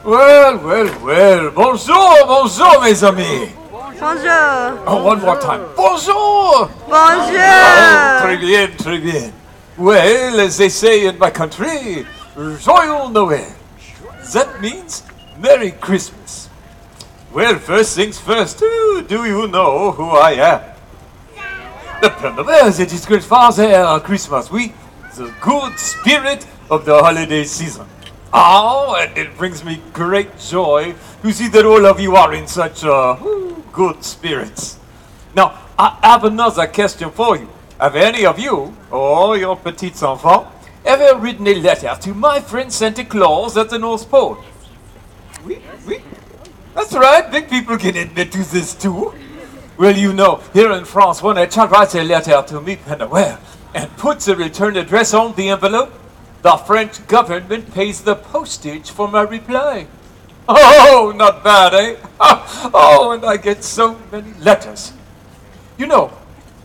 Well, well, well. Bonjour, bonjour, mes amis. Bonjour. Oh, one more time. Bonjour. Bonjour. Oh, très bien, très bien. Well, as they say in my country, Joyeux Noël. That means Merry Christmas. Well, first things first, do you know who I am? The Père Noël, that is great father, Christmas week, the good spirit of the holiday season. Oh, and it brings me great joy to see that all of you are in such good spirits. Now, I have another question for you. Have any of you, or your petits enfants, ever written a letter to my friend Santa Claus at the North Pole? Oui, oui. That's right, big people can admit to this too. Well, you know, here in France, when a child writes a letter to me, Père Noël, and puts a return address on the envelope, the French government pays the postage for my reply. Oh, not bad, eh? Oh, and I get so many letters. You know,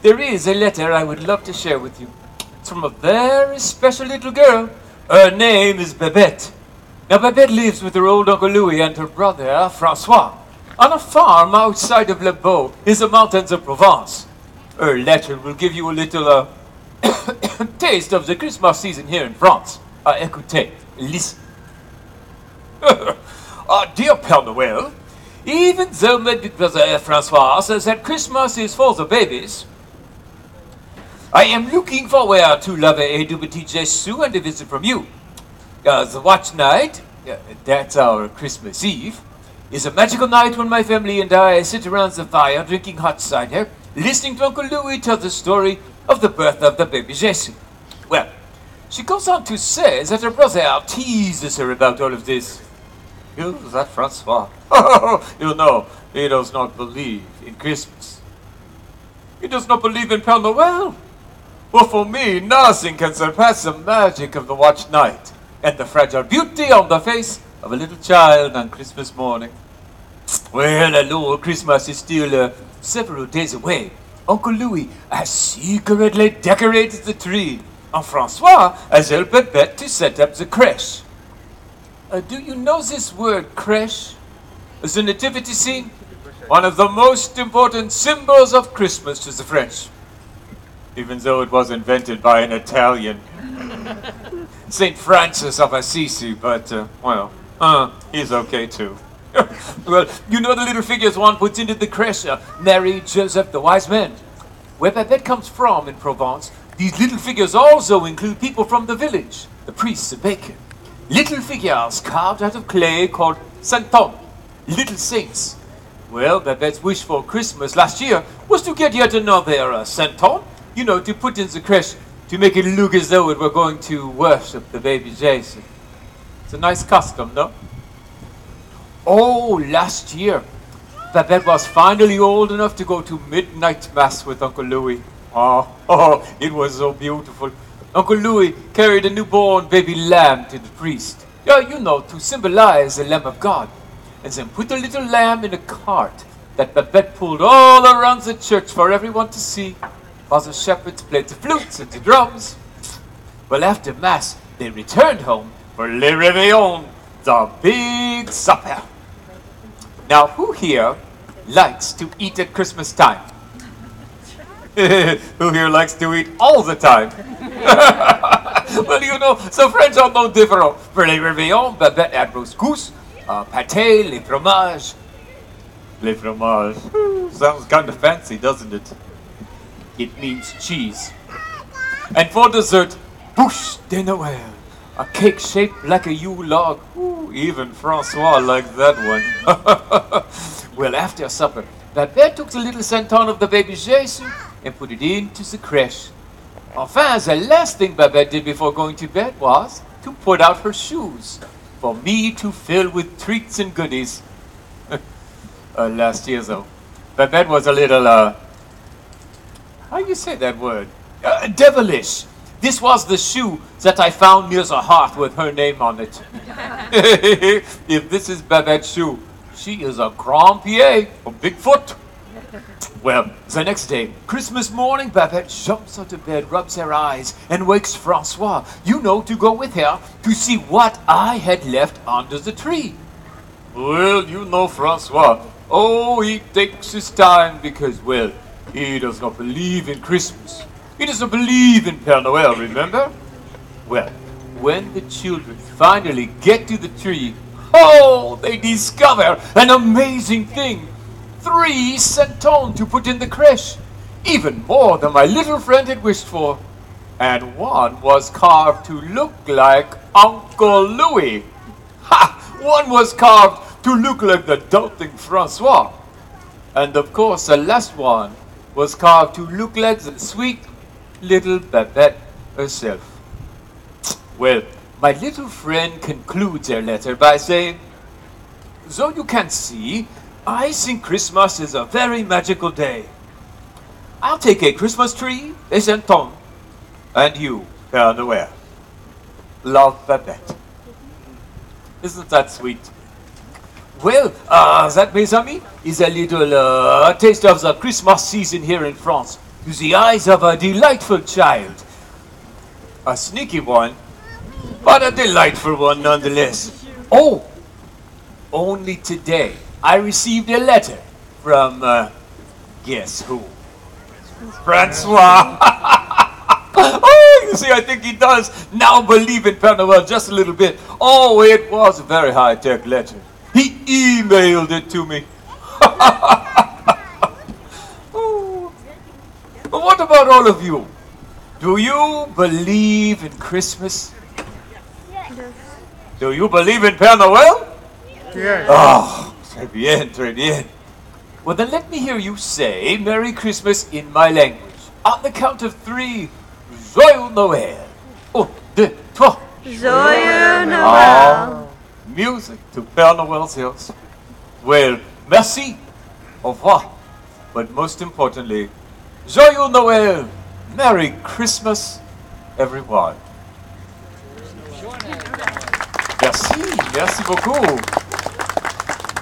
there is a letter I would love to share with you. It's from a very special little girl. Her name is Babette. Now, Babette lives with her old Uncle Louis and her brother, Francois, on a farm outside of Le Beau in the mountains of Provence. Her letter will give you a little taste of the Christmas season here in France. Écoutez, listen. Dear Père Noël, even though my big brother Francois says that Christmas is for the babies, I am looking forward to laver du petit Jésus and a visit from you. The watch night, that's our Christmas Eve, is a magical night when my family and I sit around the fire drinking hot cider, listening to Uncle Louis tell the story of the birth of the baby Jesus. Well, she goes on to say that her brother teases her about all of this. Who's that Francois? You know, he does not believe in Christmas. He does not believe in Père Noël. Well, for me, nothing can surpass the magic of the watch night and the fragile beauty on the face of a little child on Christmas morning. Well, hello, Christmas is still several days away. Uncle Louis has secretly decorated the tree, and Francois has helped Babette to set up the crèche. Do you know this word, crèche? The nativity scene? One of the most important symbols of Christmas to the French. Even though it was invented by an Italian. St. Francis of Assisi, but, he's okay too. Well, you know the little figures one puts into the crèche, Mary, Joseph, the wise men. Where Babette comes from in Provence, these little figures also include people from the village, the priests and baker. Little figures carved out of clay called Santon, little saints. Well, Babette's wish for Christmas last year was to get yet another Santon, you know, to put in the crèche to make it look as though it were going to worship the baby Jesus. It's a nice custom, no? Oh, last year, Babette was finally old enough to go to midnight mass with Uncle Louis. Oh, it was so beautiful. Uncle Louis carried a newborn baby lamb to the priest. Yeah, you know, to symbolize the Lamb of God. And then put the little lamb in a cart that Babette pulled all around the church for everyone to see, while the shepherds played the flutes and the drums. Well, after mass, they returned home for Le Réveillon, the big supper. Now, who here likes to eat at Christmas time? Who here likes to eat all the time? Well, you know, the French are no different. For les réveillons, Babette had roast goose, pâté, les fromages. Les fromages. Sounds kind of fancy, doesn't it? It means cheese. And for dessert, bûche de Noël, a cake shaped like a Yule log. Ooh, even Francois liked that one. Well, after supper, Babette took the little Santon of the baby Jesus and put it into the crèche. Enfin, the last thing Babette did before going to bed was to put out her shoes for me to fill with treats and goodies. Last year, though, Babette was a little, how you say that word? Devilish. This was the shoe that I found near the hearth with her name on it. If this is Babette's shoe, she is a grand pied, a big foot. Well, the next day, Christmas morning, Babette jumps out of bed, rubs her eyes, and wakes Francois, you know, to go with her to see what I had left under the tree. Well, you know Francois. Oh, he takes his time because, well, he does not believe in Christmas. He doesn't believe in Père Noël, remember? Well, when the children finally get to the tree, oh, they discover an amazing thing. 3 centons to put in the crèche. Even more than my little friend had wished for. And one was carved to look like Uncle Louis. Ha! One was carved to look like the doubting Francois. And of course, the last one was carved to look like the sweet little Babette herself. Well, my little friend concludes her letter by saying, "So you can see, I think Christmas is a very magical day. I'll take a Christmas tree, a centon, and you, Père Noël. Love, Babette." Isn't that sweet? Well, that, mes amis, is a little taste of the Christmas season here in France through the eyes of a delightful child. A sneaky one, but a delightful one nonetheless. Oh, only today I received a letter from, guess who? Francois. Oh, you see, I think he does now believe in Père Noël just a little bit. Oh, it was a very high-tech letter. He emailed it to me. Oh. But what about all of you? Do you believe in Christmas? Yes. Do you believe in Père Noël? Yes. Oh, très bien, très bien. Well, then let me hear you say Merry Christmas in my language. On the count of 3, Joyeux Noël. 1, 2, 3. Joyeux Noël. Oh, music to Père Noël's hills. Well, merci, au revoir, but most importantly, Joyeux Noël, Merry Christmas, everyone. Merci, merci beaucoup.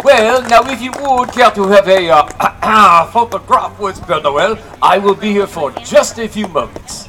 Well, now if you would care to have a photograph with Père Noël, I will be here for just a few moments.